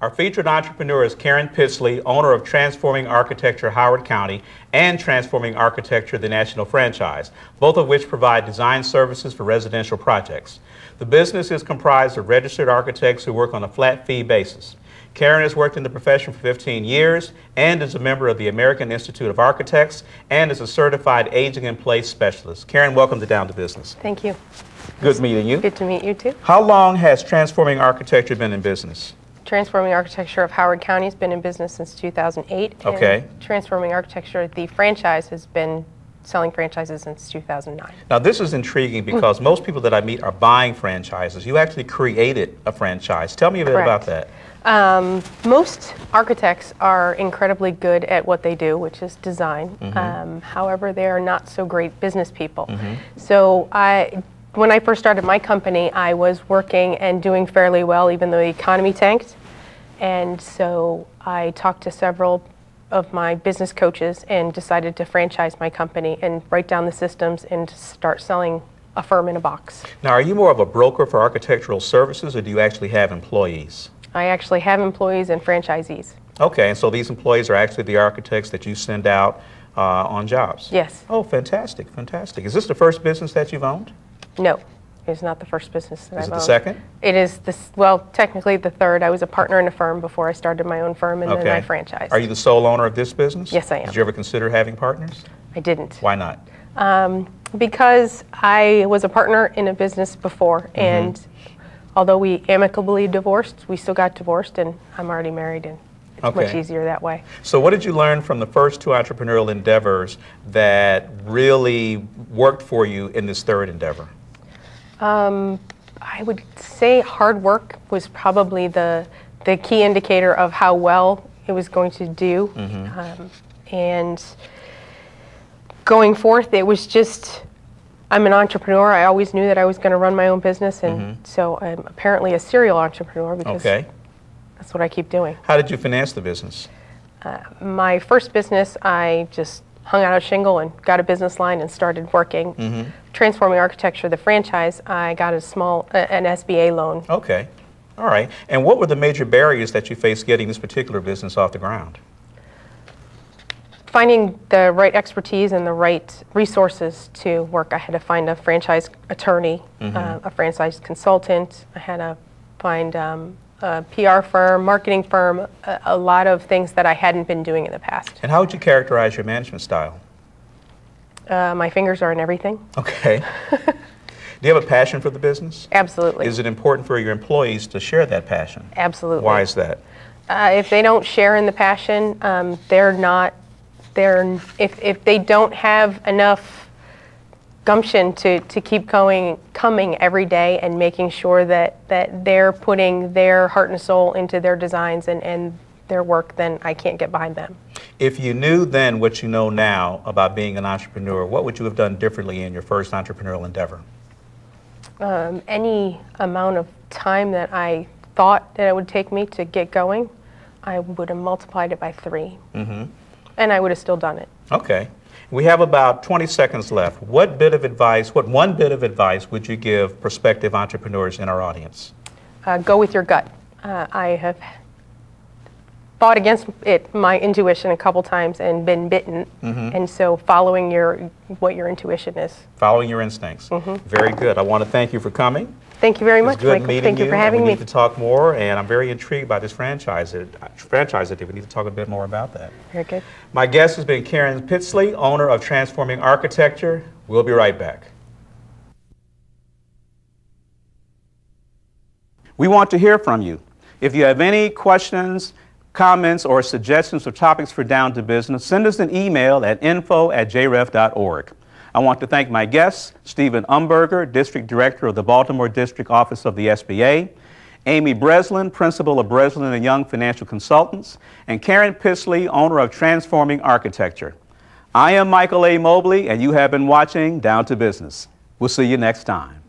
Our featured entrepreneur is Karen Pitsley, owner of Transforming Architecture Howard County and Transforming Architecture the National Franchise, both of which provide design services for residential projects. The business is comprised of registered architects who work on a flat fee basis. Karen has worked in the profession for 15 years and is a member of the American Institute of Architects and is a certified aging in place specialist. Karen, welcome to Down to Business. Thank you. Good meeting you. Good to meet you too. How long has Transforming Architecture been in business? Transforming Architecture of Howard County has been in business since 2008. Okay. And Transforming Architecture, the franchise, has been selling franchises since 2009. Now this is intriguing because most people that I meet are buying franchises. You actually created a franchise. Tell me a bit about that. Most architects are incredibly good at what they do, which is design. However, they are not so great business people. So when I first started my company, I was working and doing fairly well, even though the economy tanked. And so I talked to several of my business coaches and decided to franchise my company and write down the systems and start selling a firm in a box. Now, are you more of a broker for architectural services, or do you actually have employees? I actually have employees and franchisees. Okay, and so these employees are actually the architects that you send out on jobs? Yes. Oh, fantastic, fantastic. Is this the first business that you've owned? No, it's not the first business that I've owned. Is it the second? It is, well, technically the third. I was a partner in a firm before I started my own firm, and then I franchised. Are you the sole owner of this business? Yes, I am. Did you ever consider having partners? I didn't. Why not? Because I was a partner in a business before, and although we amicably divorced, we still got divorced, and I'm already married, and it's much easier that way. So what did you learn from the first two entrepreneurial endeavors that really worked for you in this third endeavor? I would say hard work was probably the key indicator of how well it was going to do. And going forth, it was just, I'm an entrepreneur. I always knew that I was going to run my own business, and so I'm apparently a serial entrepreneur because that's what I keep doing. How did you finance the business? My first business, I just hung out a shingle and got a business line and started working. Transforming Architecture, the franchise, I got a small, an SBA loan. Okay, all right. And what were the major barriers that you faced getting this particular business off the ground? Finding the right expertise and the right resources to work. I had to find a franchise attorney, a franchise consultant. I had to find a PR firm, marketing firm, a lot of things that I hadn't been doing in the past. And how would you characterize your management style? My fingers are in everything. Okay. Do you have a passion for the business? Absolutely. Is it important for your employees to share that passion? Absolutely. Why is that? If they don't share in the passion, if they don't have enough gumption to keep coming every day and making sure that they're putting their heart and soul into their designs and their work, then I can't get behind them. If you knew then what you know now about being an entrepreneur, what would you have done differently in your first entrepreneurial endeavor? Any amount of time that I thought that it would take me to get going, I would have multiplied it by 3. And I would have still done it. Okay. We have about 20 seconds left. What one bit of advice would you give prospective entrepreneurs in our audience? Go with your gut. I have fought against my intuition a couple times and been bitten. And so following what your intuition is. Following your instincts. Very good. I want to thank you for coming. Thank you very much, Michael. Thank you for having me. We need to talk more, and I'm very intrigued by this franchise idea. We need to talk a bit more about that. Very good. My guest has been Karen Pitsley, owner of Transforming Architecture. We'll be right back. We want to hear from you. If you have any questions, comments, or suggestions of topics for Down to Business, send us an email at info@jref.org. I want to thank my guests, Stephen Umberger, District Director of the Baltimore District Office of the SBA, Amy Breslin, Principal of Breslin & Young Financial Consultants, and Karen Pitsley, owner of Transforming Architecture. I am Michael A. Mobley, and you have been watching Down to Business. We'll see you next time.